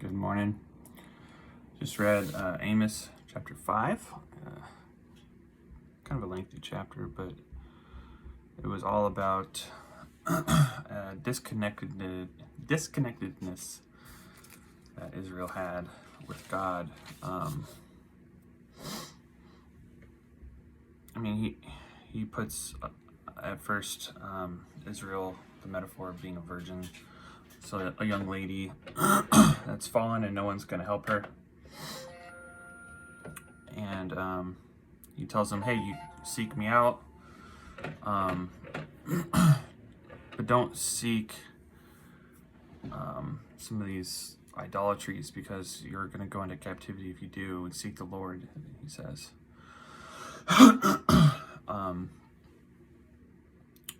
Good morning. Just read Amos chapter 5. Kind of a lengthy chapter, but it was all about disconnectedness that Israel had with God. He puts at first Israel, the metaphor of being a virgin. So a young lady that's fallen and no one's going to help her. And he tells them, hey, you seek me out, but don't seek some of these idolatries, because you're going to go into captivity if you do, and seek the Lord, he says.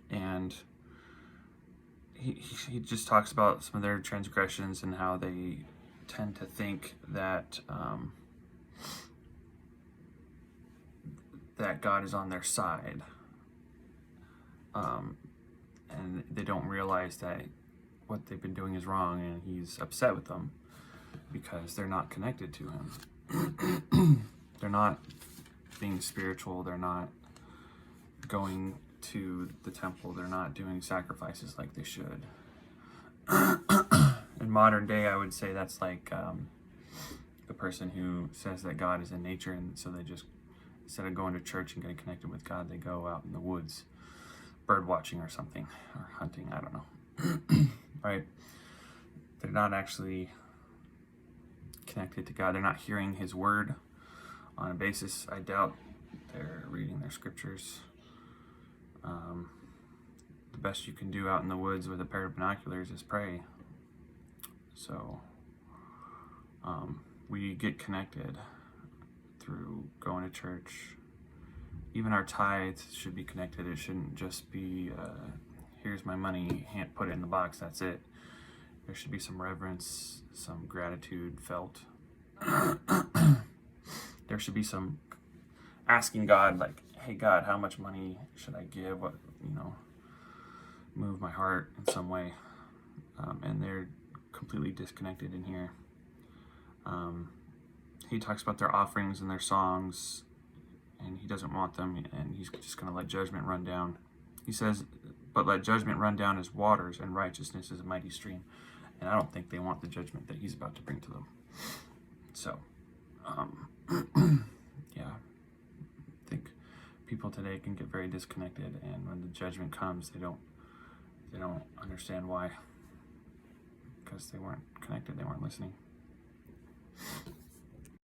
And he just talks about some of their transgressions and how they tend to think that that God is on their side, and they don't realize that what they've been doing is wrong, and he's upset with them because they're not connected to him. They're not being spiritual. They're not going to the temple. They're not doing sacrifices like they should. In modern day, I would say that's like the person who says that God is in nature, and so they just, instead of going to church and getting connected with God, they go out in the woods bird watching or something, or hunting, I don't know. Right? They're not actually connected to God. They're not hearing his word on a basis. I doubt they're reading their scriptures. The best you can do out in the woods with a pair of binoculars is pray. So we get connected through going to church. Even our tithes should be connected. It shouldn't just be, here's my money, put it in the box, that's it. There should be some reverence, some gratitude felt. There should be some asking God, like, hey God, how much money should I give? What, move my heart in some way. And they're completely disconnected in here. He talks about their offerings and their songs, and he doesn't want them, and he's just going to let judgment run down. He says, but let judgment run down as waters, and righteousness as a mighty stream. And I don't think they want the judgment that he's about to bring to them. So, yeah, I think people today can get very disconnected, and when the judgment comes, they don't understand why, because they weren't connected, they weren't listening.